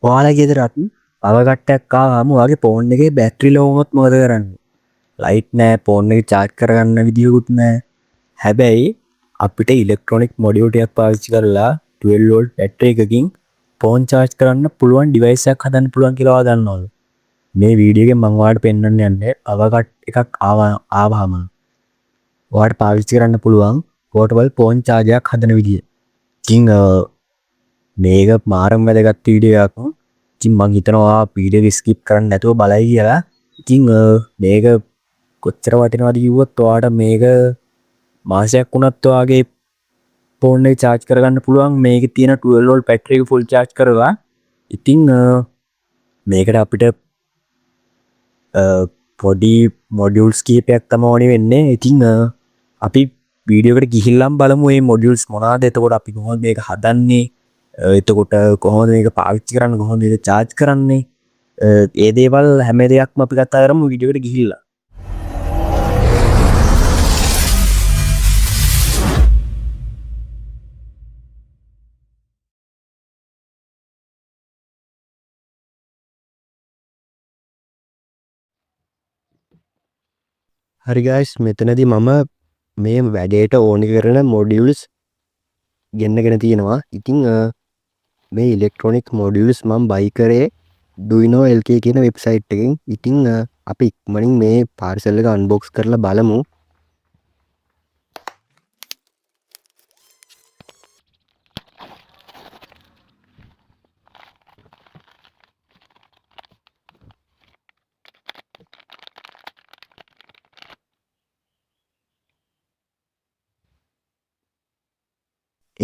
ඔයාලා ගෙදරත් පව කට්ටයක් ආවම ඔයාගේ ෆෝන් එකේ බැටරි ලෝ වුණොත් මොකද කරන්නේ? ලයිට් නෑ, ෆෝන් එක චාර්ජ් කරගන්න විදියකුත් නෑ. හැබැයි අපිට ඉලෙක්ට්‍රොනික මොඩියුල් ටිකක් පාවිච්චි කරලා 12 වෝල්ට් බැටරි එකකින් ෆෝන් චාර්ජ් කරන්න පුළුවන් ඩිවයිස් එකක් හදන්න පුළුවන් කියලා ඔයා දන්නවද? මේ වීඩියෝ එකෙන් මම ඔයාලට පෙන්වන්න යන්නේ පව කට් එකක් ආවම ඔයාලට පාවිච්චි කරන්න පුළුවන් පෝටබල් ෆෝන් චාර්ජරයක් හදන විදිය. ඉතින් මේක මාරම වැදගත් වීඩියෝ එකක්. ඉතින් මං හිතනවා වීඩියෝ එක ස්කිප් කරන්න නැතුව බලයි කියලා. ඉතින් මේක කොච්චර වටිනවද කිව්වොත් ඔයාලට මේක මාසයක් වුණත් ඔයාගේ ෆෝන් එක චාර්ජ් කරගන්න පුළුවන් මේකේ තියෙන 12 වෝල්ට් බැටරි එක ෆුල් චාර්ජ් කරලා. ඉතින් මේකට අපිට පොඩි මොඩියුල්ස් කීපයක් තමයි ඕනේ වෙන්නේ. ඉතින් අපි වීඩියෝ එකට ගිහිල්ලාම බලමු මේ මොඩියුල්ස් මොනවාද, එතකොට අපි කොහොමද මේක හදන්නේ, එතකොට කොහොමද මේක පාවිච්චි කරන්නේ, කොහොමද මේක චාර්ජ් කරන්නේ, ඒ දේවල් හැම දෙයක්ම අපි කතා කරමු වීඩියෝ එකට ගිහිල්ලා. හරි ගයිස්, මෙතනදී මම මේ වැඩේට ඕනි කරන මොඩියුල්ස් ගෙන්නගෙන තියෙනවා. ඉතින් මේ ඉලෙක්ට්‍රොනික් මොඩියුල්ස් මම බයි කරේ ඩුයිනෝ LK කියන වෙබ්සයිට් එකෙන්. ඉතින් අපි ඉක්මනින් මේ පාර්සල් එක අන්බොක්ස් කරලා බලමු.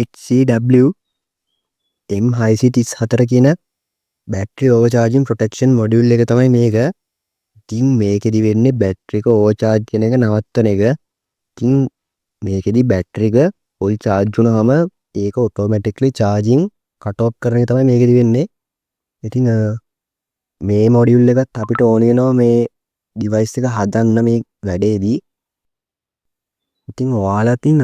HCW M634 කියන බැටරි ඕවර්චාර්ජින් ප්‍රොටෙක්ෂන් මොඩියුල් එක තමයි මේක. ඉතින් මේකෙදි වෙන්නේ බැටරි එක ඕවර්චාර්ජ් වෙන එක නවත්තන එක. ඉතින් මේකෙදි බැටරි එක ෆුල් චාර්ජ් වුණාම ඒක ඔටෝමැටික්ලි චාර්ජින් කට් ඔෆ් කරන එක තමයි මේකෙදි වෙන්නේ. ඉතින් මේ මොඩියුල් එකත් අපිට ඕන වෙනවා මේ ඩිවයිස් එක හදන්න මේ වැඩේදී. ඉතින් ඔයාලටින්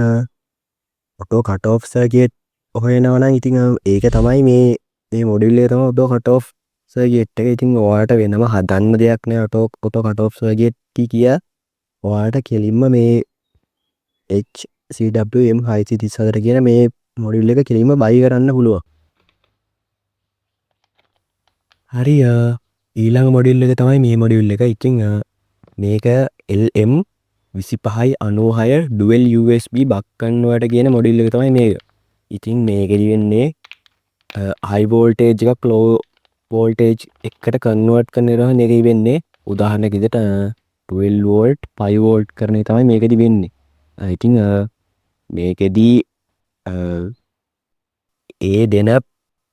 ඔටෝ කට් ඔෆ් සර්කිට් හොයනවා නම් ඉතින් ඒක තමයි මේ මොඩියුල් එක තමයි ඔටෝ කට් ඔෆ් සර්කිට් එක. ඉතින් ඔයාලට වෙනම හදන්න දෙයක් නෑ ඔටෝ කට් ඔෆ් සර්කිට් කිය. ඔයාලට කෙලින්ම මේ HCW M634 කියන මේ මොඩියුල් එක කෙලින්ම බයි කරන්න පුළුවන්. හරි, ඊළඟ මොඩියුල් එක තමයි මේ මොඩියුල් එක. ඉතින් මේක LM2596 ඩුවල් USB බක් කන්වර්ටර් කියන මොඩියුල් එක තමයි මේක. ඉතින් මේකෙදි වෙන්නේ හයි වෝල්ටේජ් එකක් ලෝ වෝල්ටේජ් එකට කන්වර්ට් කරන එක නෙවෙයි වෙන්නේ. උදාහරණයක් විදිහට 12 වෝල්ට් 5 වෝල්ට් කරන එක තමයි මේකෙදි වෙන්නේ. ඉතින් මේකෙදි ඒ දෙන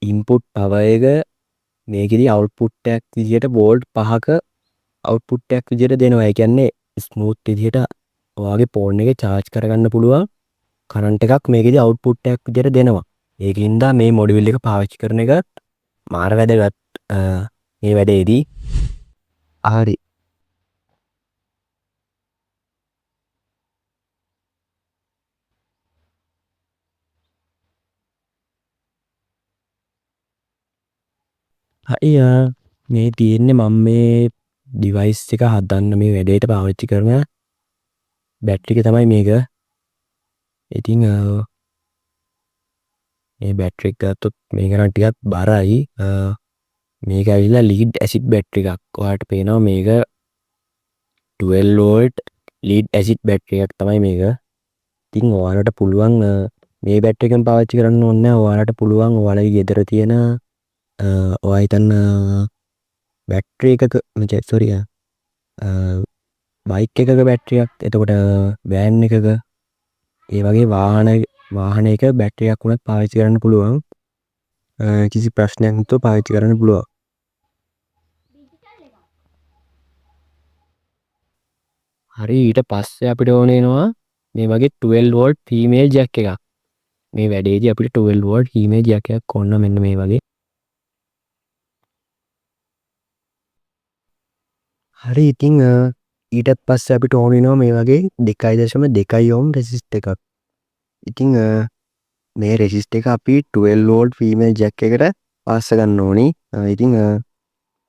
ඉන්පුට් පවර් එක මේකෙදි අවුට්පුට් එකක් විදිහට වෝල්ට් 5ක අවුට්පුට් එකක් විදිහට දෙනවා. ඒ කියන්නේ ස්මූත් විදිහට ඔයාගේ ෆෝන් එකේ චාර්ජ් කරගන්න පුළුවන් කරන්ට් එකක් මේකෙදි අවුට්පුට් එකක් විදිහට දෙනවා. ඒකින්ද මේ මොඩියුල් එක පාවිච්චි කරන එක මාර වැදගත් මේ වැඩේදී. හරි. හරි, මේ තියෙන්නේ මම මේ ඩිවයිස් එක හදන්න මේ වැඩේට පාවිච්චි කරන බැටරි එක තමයි මේක. ඉතින් මේ බැටරි එක ගත්තොත් මේක නම් ටිකක් බරයි. මේක ඇවිල්ලා ලීඩ් ඇසිඩ් බැටරි එකක්. ඔයාලට පේනවා මේක 12 වෝල්ට් ලීඩ් ඇසිඩ් බැටරි එකක් තමයි මේක. ඉතින් ඔයාලට පුළුවන් මේ බැටරි එකෙන් පාවිච්චි කරන්න ඕනේ නැහැ. ඔයාලට පුළුවන් ඔයාලගේ ගෙදර තියෙන ඔයා හිතන්න බැටරි එකක සෝරි බයික් එකක බැටරියක්, එතකොට වෑන් එකක, ඒ වගේ වාහනයක බැටරියක් වුණත් පාවිච්චි කරන්න පුළුවන්. කිසි ප්‍රශ්නයක් නැතුව පාවිච්චි කරන්න පුළුවන්. හරි, ඊට පස්සේ අපිට ඕන වෙනවා මේ වගේ 12 වෝල්ට් ෆීමේල් ජැක් එකක්. මේ වැඩේදී අපිට 12 වෝල්ට් ෆීමේල් ජැක් එකක් ඕන මෙන්න මේ වගේ. හරි, ඉතින් ඊටත් පස්සේ අපිට ඕන වෙනවා මේ වගේ 2.2 ඕම් රෙසිස්ටර් එකක්. ඉතින් මේ රෙසිස්ටර් එක අපි 12 වෝල්ට් ෆීමේල් ජැක් එකට පාස්ස ගන්න ඕනි. ඉතින්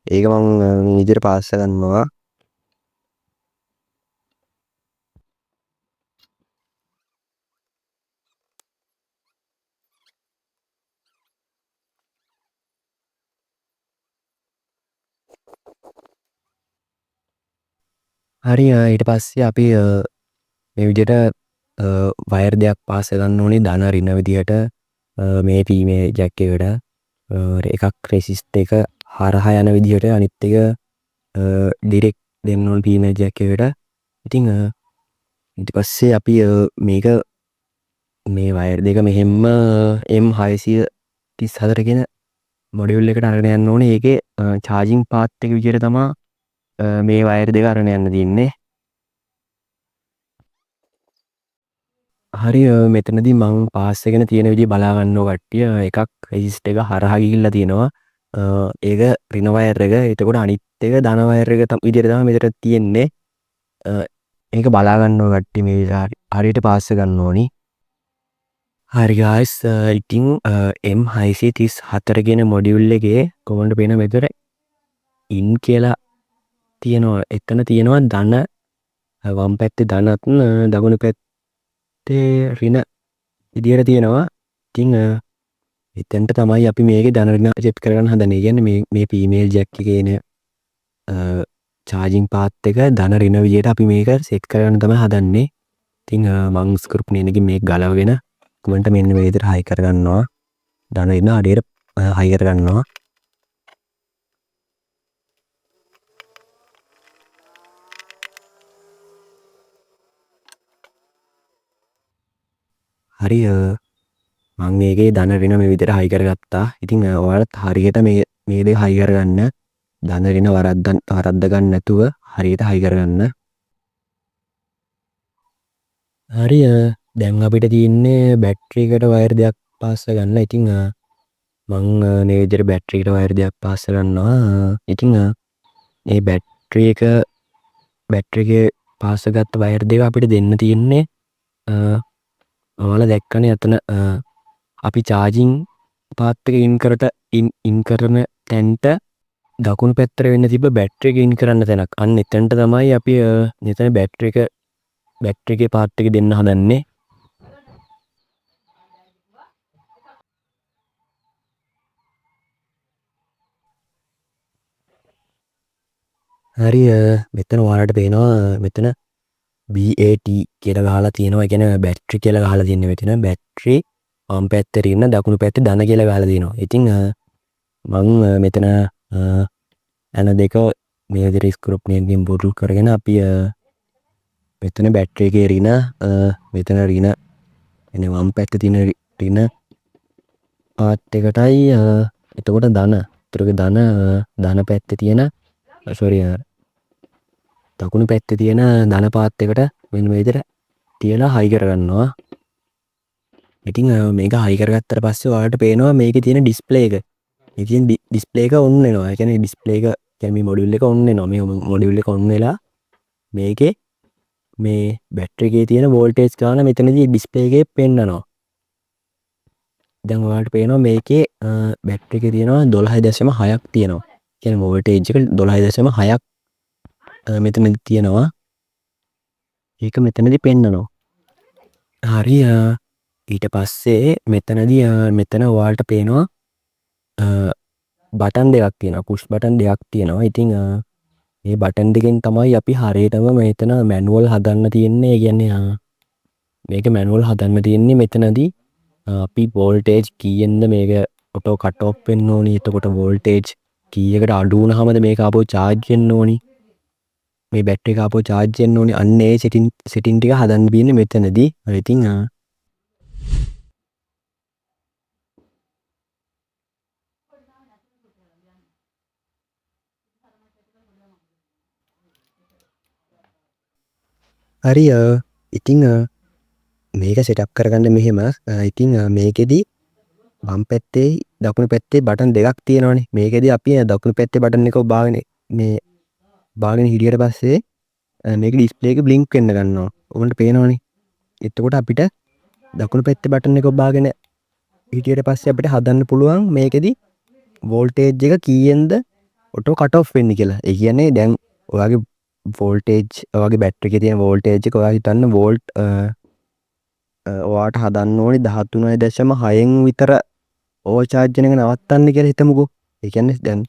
ඒක මම මේ විදිහට පාස්ස ගන්නවා. හරි ඊට පස්සේ අපි මේ විදිහට වයර් දෙකක් පාස් කරන්න ඕනේ ධන ඍණ විදිහට මේ ෆීමේල් ජැක් එකට එකක් රෙසිස්ට් එක හරහා යන විදිහට අනිත් එක ඩිරෙක්ට් දෙන්න ඕනේ ෆීමේල් ජැක් එකට. ඉතින් ඊට පස්සේ අපි මේක මේ වයර් දෙක මෙහෙම්ම M634 කියන මොඩියුල් එකට අරගෙන යන්න ඕනේ. ඒකේ චාර්ජින් පාත් එක විදිහට තමයි මේ වයර් දෙක අරගෙන යන්න තියෙන්නේ. හරි මෙතනදී මං පාස් එකන තියෙන විදිහ බලා ගන්නවා කට්ටිය. එකක් රෙසිස්ට් එක හරහා ගිහිල්ලා තියෙනවා. ඒක ඍණ වයර් එක. එතකොට අනිත් එක ධන වයර් එක විදිහට තමයි මෙතන තියෙන්නේ. මේක බලා ගන්නවා කට්ටිය මේ හරියට පාස් ගන්න ඕනි. හරි ගායිස් ඉතින් M634 කියන මොඩියුල් එකේ කොහොමද පේන මෙතන ඉන් කියලා තියෙනවා. එතන තියෙනවා ධන වම් පැත්තේ ධනත් දකුණු පැත්තේ ඍණ විදියට තියෙනවා. ඉතින් එතෙන්ට තමයි අපි මේකේ ධන ඍණ සෙට් කරගන්න හදන්නේ. කියන්නේ මේ ෆීමේල් ජැක් එකේ එන චාර්ජින් පාත් එක ධන ඍණ විදියට අපි මේක සෙට් කරගන්න තමයි හදන්නේ. ඉතින් මං ස්ක්‍රිප්ට් එකකින් මේක ගලවගෙන කමෙන්ට් මෙන්න මේ විදිහට හයි කරගන්නවා. ධන ඍණ අඩේට හයි කරගන්නවා. හරි මං මේකේ ධන ඍණ මේ විදිහට හයි කරගත්තා. ඉතින් ඔයාලත් හරියට මේ දේ හයි කරගන්න. ධන ඍණ වරද්ද ගන්න නැතුව හරියට හයි කරගන්න. හරි දැන් අපිට තියෙන්නේ බැටරි එකට වයර් දෙකක් පාස් ගන්න. ඉතින් මං මේ විදිහට බැටරි එකට වයර් දෙකක් පාස් කරනවා. ඉතින් මේ බැටරි එකේ පාස් ගත්ත වයර් දෙක අපිට දෙන්න තියෙන්නේ ඔයාලා දැක්කනේ අතන අපි චාර්ජින් පාත් එක ඉන් කරන තැනට දකුණු පැත්තට වෙන්න තිබ්බ බැටරි එක ඉන් කරන්න තැනක්. අන්න එතනට තමයි අපි මෙතන බැටරි එකේ පාත් එක දෙන්න හදන්නේ. හරි මෙතන ඔයාලට පේනවා මෙතන BAT කියලා ගහලා තියෙනවා. ඒ කියන්නේ බැටරි කියලා ගහලා තියෙනවා. මෙතන බැටරි වම් පැත්තේ ඍණ දකුණු පැත්තේ ධන කියලා ගහලා තියෙනවා. ඉතින් මම මෙතන ඇන දෙක මේ විදිහට ස්ක්‍රූප් එකකින් බොටල් කරගෙන අපි මෙතන බැටරි එකේ ඍණ මෙතන ඍණ එනේ වම් පැත්තේ තියෙන ඍණ පාත් එකටයි එතකොට ධන. ඒතරක ධන පැත්තේ තියෙන දකුණු පැත්තේ තියෙන ධන පාත් එකට මෙන්න මේ විදිහට තියලා හයි කරගන්නවා. ඉතින් මේක හයි කරගත්තට පස්සේ ඔයාලට පේනවා මේකේ තියෙන ඩිස්ප්ලේ එක. මේ තියෙන ඩිස්ප්ලේ එක ඔන් වෙනවා. ඒ කියන්නේ ඩිස්ප්ලේ එක කියන්නේ මේ මොඩියුල් එක ඔන් වෙනවා. මේ මොඩියුල් එක ඔන් වෙලා මේකේ මේ බැටරි එකේ තියෙන වෝල්ටේජ් ගාන මෙතනදී ඩිස්ප්ලේ එකේ පෙන්නනවා. දැන් ඔයාලට පේනවා මේකේ බැටරි එකේ තියෙනවා 12.6ක් තියෙනවා. කියන්නේ වෝල්ටේජ් එක 12.6ක් මෙතනදී තියෙනවා. ඒක මෙතනදී පෙන්නනවා. හරි ඊට පස්සේ මෙතන ඔයාලට පේනවා බටන් දෙකක් තියෙනවා. පුෂ් බටන් දෙකක් තියෙනවා. ඉතින් මේ බටන් දෙකෙන් තමයි අපි හරියටම මෙතන මැනුවල් හදන්න තියෙන්නේ. ඒ කියන්නේ මේක මැනුවල් හදන්න තියෙන්නේ මෙතනදී අපි වෝල්ටේජ් කීයෙන්ද මේක ඔටෝ කට් ඔෆ් වෙන්න ඕනි. එතකොට වෝල්ටේජ් කීයකට අඩු වුණාමද මේක ආපහු charge වෙන්න ඕනි. මේ බැටරි එක ආපහු charge වෙන්න ඕනි. අන්න ඒ setting ටික හදන්න තියෙන්නේ මෙතනදී. ඉතින් හරි ඉතින් මේක සෙටප් කරගන්න මෙහෙම. ඉතින් මේකෙදි වම් පැත්තේ දකුණු පැත්තේ බටන් දෙකක් තියෙනවානේ. මේකෙදි අපි දකුණු පැත්තේ බටන් එක බාගෙන හිටියට පස්සේ මේක ඩිස්ප්ලේ එක බ්ලින්ක් වෙන්න ගන්නවා. ඔබන්ට පේනවනේ. එතකොට අපිට දකුණු පැත්තේ බටන් එක බාගෙන හිටියට පස්සේ අපිට හදන්න පුළුවන් මේකෙදි වෝල්ටේජ් එක කීයෙන්ද ඔටෝ කට් ඔෆ් වෙන්නේ කියලා. ඒ කියන්නේ දැන් ඔයාගේ වෝල්ටේජ් ඔයාගේ බැටරි එකේ තියෙන වෝල්ටේජ් එක ඔයා හිතන්න වෝල්ට් ඔයාට හදන්න ඕනේ 13.6න් විතර ඕවර් චාර්ජ් වෙන එක නවත්තන්න කියලා හිතමුකෝ. ඒ කියන්නේ දැන්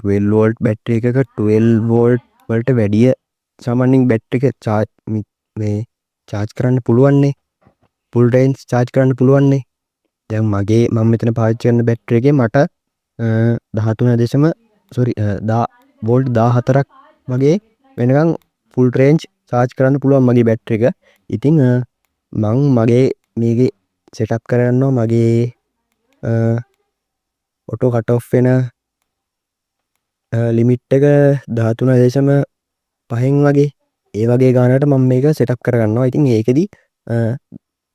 12 වෝල්ට් බැටරි එකක 12 වෝල්ට් වලට වැඩිය සාමාන්‍යයෙන් බැටරි එක චාර්ජ් කරන්න පුළුවන්නේ. ෆුල් රේන්ජ් චාර්ජ් කරන්න පුළුවන්නේ. දැන් මම මෙතන පාවිච්චි කරන බැටරි එකේ මට 13 වෝල්ට් 14ක් වගේ වෙනකන් ෆුල් රේන්ජ් චාර්ජ් කරන්න පුළුවන් මගේ බැටරි එක. ඉතින් මං මගේ මේකේ සෙටප් කරගන්නවා මගේ ඔටෝ කට් ඔෆ් වෙන ලිමිට් එක 13.5න් වගේ ඒ වගේ ගානකට මම මේක සෙටප් කරගන්නවා. ඉතින් ඒකෙදි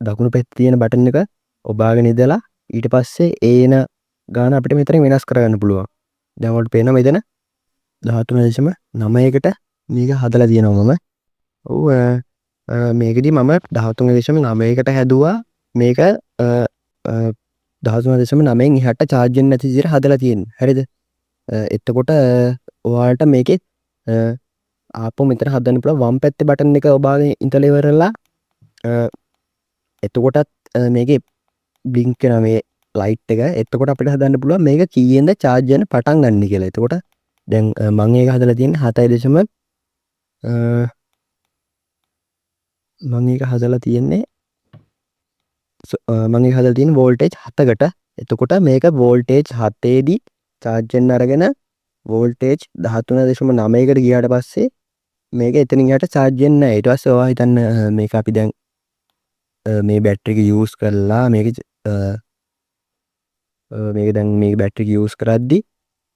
දකුණු පැත්තේ තියෙන බටන් එක ඔබාගෙන ඉඳලා ඊට පස්සේ ඒන ගාන අපිට මෙතන වෙනස් කරගන්න පුළුවන්. දැන් ඔයාලට පේනවා මෙතන 13.9කට මේක හදලා තියෙනවා මම. ඔව් මේකෙදි මම 13.9කට හැදුවා මේක 13.9න් එහාට චාර්ජ් වෙන්නේ නැති විදිහට හදලා තියෙන්නේ. හරිද? එතකොට ඔයාලට මේකේ ආපහු මෙතන හදන්න පුළුවන් වම් පැත්තේ බටන් එක ඔබාගෙන ඉඳලා ඉවරලා එතකොටත් මේකේ බ්ලින්ක් වෙනවා මේ ලයිට් එක. එතකොට අපිට හදන්න පුළුවන් මේක කීයෙන්ද චාර්ජ් වෙන්න පටන් ගන්න කියලා. එතකොට දැන් මම ඒක හදලා තියෙන්නේ 7.0 මම ඒක හදලා තියෙන්නේ වෝල්ටේජ් 7කට. එතකොට මේක වෝල්ටේජ් 7ේදී චාර්ජ් වෙන්න අරගෙන වෝල්ටේජ් 13.9කට ගියාට පස්සේ මේක එතනින් යට චාර්ජ් වෙන්නේ නැහැ. ඊට පස්සේ ඔයා හිතන්න මේක අපි දැන් මේ බැටරි එක යූස් කරලා මේක දැන් මේ බැටරි එක යූස් කරද්දි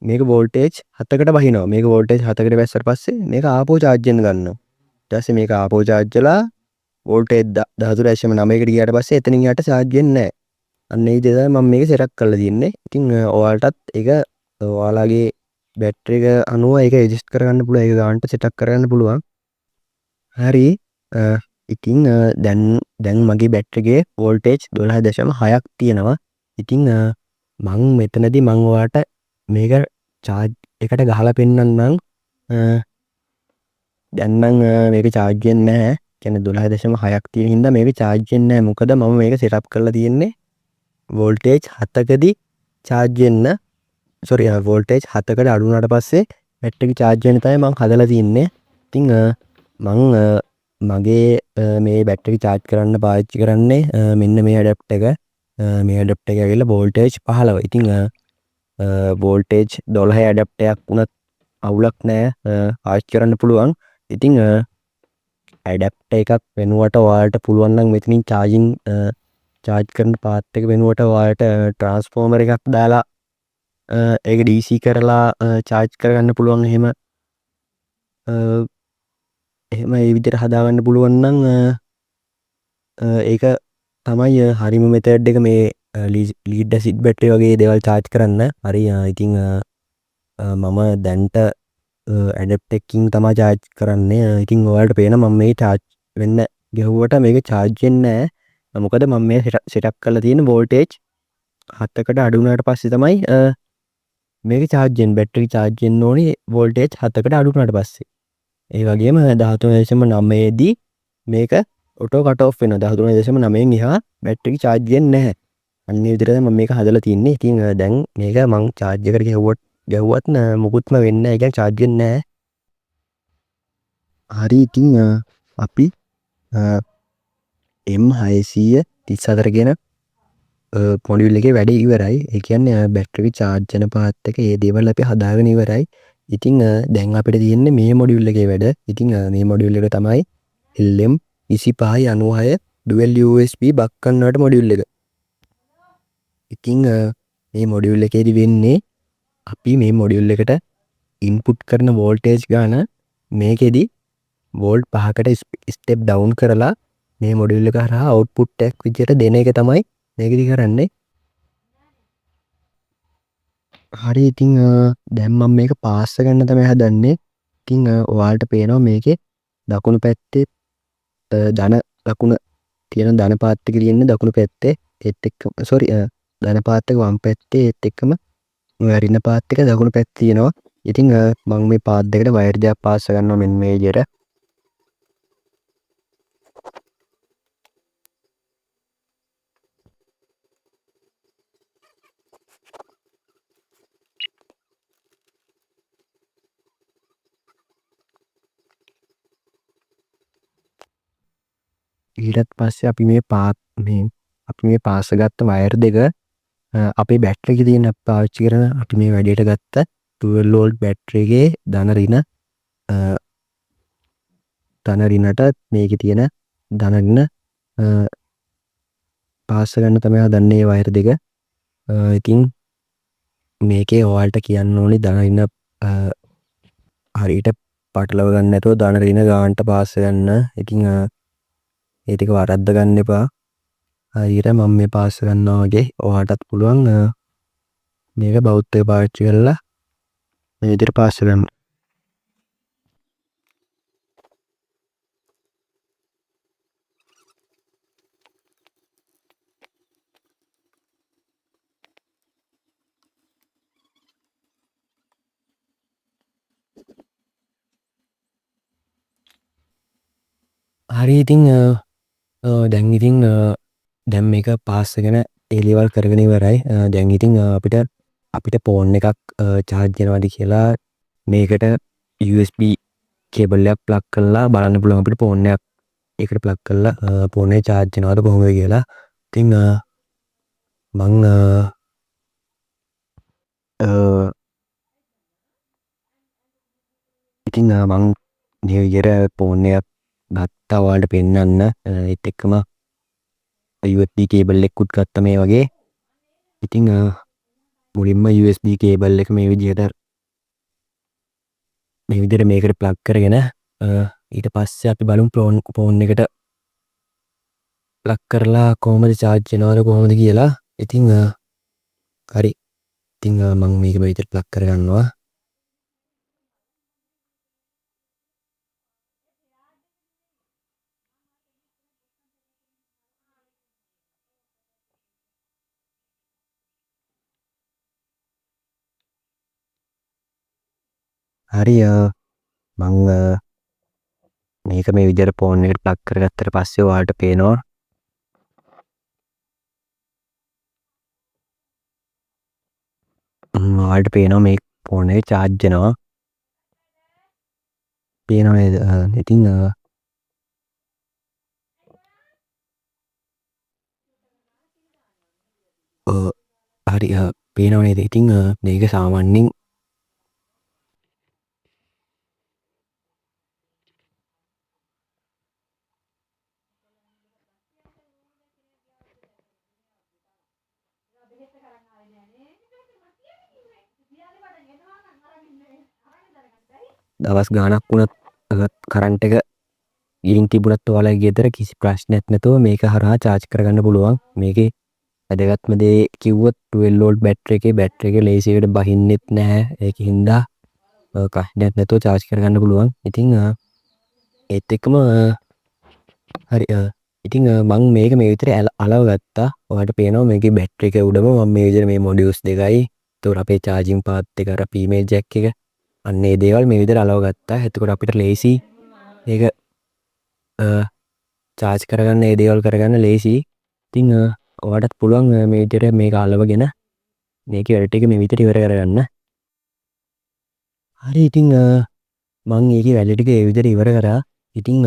මේක වෝල්ටේජ් 7කට බහිනවා. මේක වෝල්ටේජ් 7කට බැස්සට පස්සේ මේක ආපහු චාර්ජ් වෙන්න ගන්නවා. ඊට පස්සේ මේක ආපහු චාර්ජ් වෙලා වෝල්ටේජ් 13.9කට ගියාට පස්සේ එතනින් යට චාර්ජ් වෙන්නේ නැහැ. අන්න ඒ විදිහට මම මේක සෙටප් කරලා තියෙන්නේ. ඉතින් ඔයාලටත් ඒක ඔයාලගේ බැටරි එක අනුව ඒක ඇඩ්ජස්ට් කරගන්න පුළුවන්. ඒක ගන්නට සෙටප් කරගන්න පුළුවන්. හරි. ඉතින් දැන් මගේ බැටරි එකේ වෝල්ටේජ් 12.6ක් තියෙනවා. ඉතින් මං මෙතනදී මං ඔයාලට මේක චාර්ජ් එකට ගහලා පෙන්නන්නම්. දැන් නම් මේක චාර්ජ් වෙන්නේ නැහැ. කියන්නේ 12.6ක් තියෙන හින්දා මේක චාර්ජ් වෙන්නේ නැහැ. මොකද මම මේක සෙටප් කරලා තියෙන්නේ වෝල්ටේජ් 7කදී චාර්ජ් වෙන්න වෝල්ටේජ් 7කට අඩු වුණාට පස්සේ බැටරි එක චාර්ජ් වෙන්න තමයි මම හදලා තියෙන්නේ. ඉතින් මං මගේ මේ බැටරි එක චාර්ජ් කරන්න පාවිච්චි කරන්නේ මෙන්න මේ ඇඩැප්ටර් එක. මේ ඇඩැප්ටර් එක ඇවිල්ලා වෝල්ටේජ් 15. ඉතින් වෝල්ටේජ් 12 ඇඩැප්ටර් එකක් වුණත් අවුලක් නැහැ. පාවිච්චි කරන්න පුළුවන්. ඉතින් ඇඩැප්ටර් එකක් වෙනුවට ඔයාලට පුළුවන් නම් මෙතනින් චාර්ජ් කරන පාත් එක වෙනුවට ඔයාලට ට්‍රාන්ස්ෆෝමර් එකක් දාලා ඒක DC කරලා චාර්ජ් කරගන්න පුළුවන්. එහෙම ඒ විදිහට හදාගන්න පුළුවන් නම් ඒක තමයි හරිම මෙතඩ් එක මේ ලීඩ් ඇසිඩ් බැටරි වගේ දේවල් චාර්ජ් කරන්න. හරි. ඉතින් මම දැන්ට ඇඩැප්ටර් එකකින් තමයි චාර්ජ් කරන්නේ. ඉතින් ඔයාලට පේනවා මම මේ චාර්ජ් වෙන්න ගෙවුවට මේක චාර්ජ් වෙන්නේ නැහැ. මොකද මම මේ සෙටප් කරලා තියෙන වෝල්ටේජ් 7කට අඩු වුණාට පස්සේ තමයි මේක චාර්ජ් වෙන්නේ. බැටරි චාර්ජ් වෙන්න ඕනේ වෝල්ටේජ් 7කට අඩු වුණාට පස්සේ. ඒ වගේම 13.9දී මේක ඔටෝ කට් ඔෆ් වෙනවා. 13.9න් එහා බැටරි චාර්ජ් වෙන්නේ නැහැ. අන්න ඒ විදිහට මම මේක හදලා තින්නේ. ඉතින් දැන් මේක මං චාර්ජ් එකට ගැහුවත් මොකුත්ම වෙන්නේ නැහැ. ඒ කියන්නේ චාර්ජ් වෙන්නේ නැහැ. හරි. ඉතින් අපි M634 කියන මොඩියුල් එකේ වැඩේ ඉවරයි. ඒ කියන්නේ බැටරි චාර්ජ් වෙන පාත් එක ඒ දේවල් අපි හදාගෙන ඉවරයි. ඉතින් දැන් අපිට තියෙන්නේ මේ මොඩියුල් එකේ වැඩ. ඉතින් මේ මොඩියුල් එක තමයි LM2596 dual USB buck converter module එක. ඉතින් මේ මොඩියුල් එකේදී වෙන්නේ අපි මේ මොඩියුල් එකට ඉන්පුට් කරන වෝල්ටේජ් ගාන මේකෙදි වෝල්ට් 5කට ස්ටෙප් ඩවුන් කරලා මේ මොඩියුල් එක හරහා අවුට්පුට් එකක් විදිහට දෙන එක තමයි මේකෙදි කරන්නේ. හරි. ඉතින් දැන් මම මේක පාස් ගන්න තමයි හදන්නේ. ඉතින් ඔයාලට පේනවා මේකේ දකුණු පැත්තේ දකුණ තියෙන ධන පාත් එක තියෙන්නේ දකුණු පැත්තේ. ඒත් එක්ක ධන පාත් එක වම් පැත්තේ. ඒත් එක්කම වැරින්න පාත් එක දකුණු පැත්තේ තියෙනවා. ඉතින් මම මේ පාත් දෙකට වයර් දෙකක් පාස් කරනවා මෙන්න මේ විදියට. ඊටත් පස්සේ අපි මේ පාස් ගත්ත වයර් දෙක අපේ බැටරි එකේ තියෙන පාවිච්චි කරන අපි මේ වැඩේට ගත්ත 12 volt බැටරි එකේ ධන රිනට මේකේ තියෙන ධන රින පාස් ගන්න තමයි හදන්නේ වයර් දෙක. ඉතින් මේකේ ඔයාලට කියන්න ඕනි ධන රින හරියට පටලව ගන්න නැතුව ධන රින ගානට පාස් ගන්න. ඉතින් ඒ ටික වරද්ද ගන්න එපා. හරියට මම මේ පාස් කරනවා වගේ ඔයාටත් පුළුවන් මේක බෞද්ධය පාවිච්චි කරලා මේ විදිහට පාස් කරන්න. හරි ඉතින් දැන් ඉතින් දැන් මේක පාස් කරගෙන ඒ ලෙවල් කරගෙන ඉවරයි. දැන් ඉතින් අපිට ෆෝන් එකක් charge වෙනවද කියලා මේකට USB කේබල් එකක් ප්ලග් කරලා බලන්න පුළුවන් අපිට ෆෝන් එකක් ඒකට ප්ලග් කරලා ෆෝන් එක charge වෙනවද කොහොමද කියලා. ඉතින් මං මේ විදිහට ෆෝන් එකක් ගත්තා ඔයාලට පෙන්නන්න. ඒත් එක්කම USB කේබල් එකකුත් ගත්ත මේ වගේ. ඉතින් මුලින්ම USB කේබල් එක මේ විදිහට මේකට ප්ලග් කරගෙන ඊට පස්සේ අපි බලමු ෆෝන් එකට ප්ලග් කරලා කොහොමද charge වෙනවද කොහොමද කියලා. ඉතින් හරි. ඉතින් මම මේක මේ විදිහට ප්ලග් කරගන්නවා. හරි මං මේක මේ විදිහට ෆෝන් එකට ප්ලග් කරගත්තට පස්සේ ඔයාලට පේනවා මේ ෆෝන් එක charge වෙනවා. පේනවා නේද? ඉතින් හරි පේනවා නේද? ඉතින් මේක සාමාන්‍යයෙන් දවස් ගාණක් වුණත් කරන්ට් එක ගිහින් තිබුණත් ඔයාලගේ ගෙදර කිසි ප්‍රශ්නයක් නැතුව මේක හරහා charge කරගන්න පුළුවන්. මේකේ වැදගත්ම දේ කිව්වොත් 12 volt බැටරි එකේ ලේසියට බහින්නෙත් නැහැ. ඒකින්ද ප්‍රශ්නයක් නැතුව charge කරගන්න පුළුවන්. ඉතින් ඒත් එක්කම හරි ඉතින් මං මේක මේ විදිහට අලව ගත්තා. ඔයාලට පේනවා මේකේ බැටරි එක උඩම මම මේ විදිහට මේ මොඩියුල්ස් දෙකයි. ඒතකොට අපේ charging path එක අර female jack එක අන්න ඒ දේවල් මේ විදිහට අලව ගත්තා. එතකොට අපිට ලේසි මේක charge කරගන්න ඒ දේවල් කරගන්න ලේසි. ඉතින් ඔයාලටත් පුළුවන් මේ විදිහට මේක අලවගෙන මේකේ වැඩ ටික මේ විදිහට ඉවර කරගන්න. හරි ඉතින් මං ඒකේ වැඩ ටික ඒ විදිහට ඉවර කරා. ඉතින්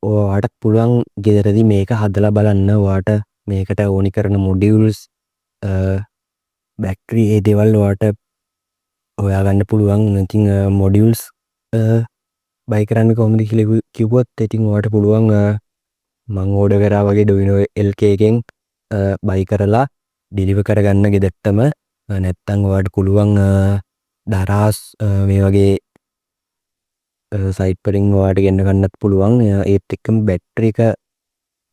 ඔයාලටත් පුළුවන් ගෙදරදී මේක හදලා බලන්න. ඔයාලට මේකට ඕනි කරන මොඩියුල්ස් බැටරි ඒ දේවල් ඔයාලට හොයාගන්න පුළුවන්. ඉතින් මොඩියුල්ස් බයි කරන්න කොහොමද කියලා කිව්වොත් ඉතින් ඔයාලට පුළුවන් මං ඕඩර් කරා වගේ ඩොමිනෝ LK එකෙන් බයි කරලා ඩිලිවර් කරගන්න ගෙදරටම. නැත්තම් ඔයාලට පුළුවන් දරාස් මේ වගේ සයිට් වලින් ඔයාලට ගෙන්න ගන්නත් පුළුවන්. ඒත් එක්කම බැටරි එක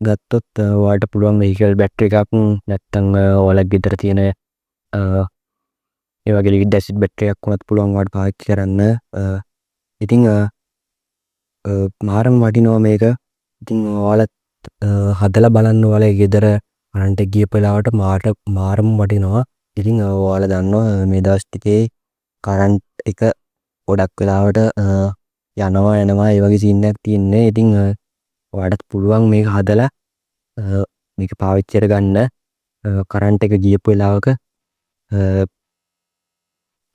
ගත්තොත් ඔයාලට පුළුවන් වෙහිකල් බැටරි එකක් නැත්තම් ඔයාලගේ ගෙදර තියෙන ඒ වගේ ලිවිඩ් ඇසිඩ් බැටරි එකක් වුණත් පුළුවන් ඔයාලට පාවිච්චි කරන්න. ඉතින් මාරම වටිනවා මේක. ඉතින් ඔයාලත් හදලා බලන්න ඔයාලගේ ගෙදර කරන්ට් එක ගියපු වෙලාවට මාරම වටිනවා. ඉතින් ඔයාලා දන්නවා මේ දවස් ටිකේ කරන්ට් එක ගොඩක් වෙලාවට යනවා එනවා ඒ වගේ සීන් එකක් තියෙන්නේ. ඉතින් ඔයාලට පුළුවන් මේක හදලා මේක පාවිච්චි කරගන්න. කරන්ට් එක ගියපු වෙලාවක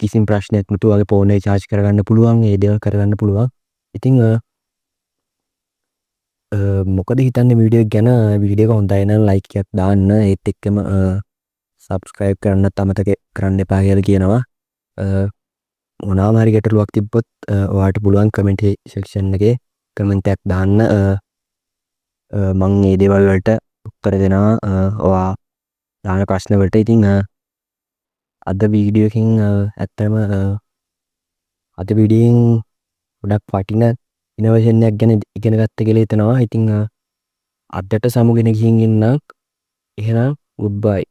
කිසිම ප්‍රශ්නයක් නැතුව ඔයාගේ ෆෝන් එක charge කරගන්න පුළුවන්. ඒ දේවල් කරගන්න පුළුවන්. ඉතින් මොකද හිතන්නේ වීඩියෝ එක ගැන? වීඩියෝ එක හොඳයි නම් ලයික් එකක් දාන්න. ඒත් එක්කම සබ්ස්ක්‍රයිබ් කරන්නත් අමතක කරන්න එපා කියලා කියනවා. මොනවාම හරි ගැටලුවක් තිබ්බොත් ඔයාලට පුළුවන් කමෙන්ට් සෙක්ෂන් එකේ කමෙන්ට් එකක් දාන්න. මං මේ දේවල් වලට උත්තර දෙනවා ඔයා දාන ප්‍රශ්න වලට. ඉතින් අද වීඩියෝ එකකින් ඇත්තම අද වීඩියෝෙන් ගොඩක් වටින ඉනෝවේෂන් එකක් ගැන ඉගෙන ගත්ත කියලා හිතනවා. ඉතින් අදට සමුගෙන ගිහින් ඉන්නම්. එහෙනම් goodbye.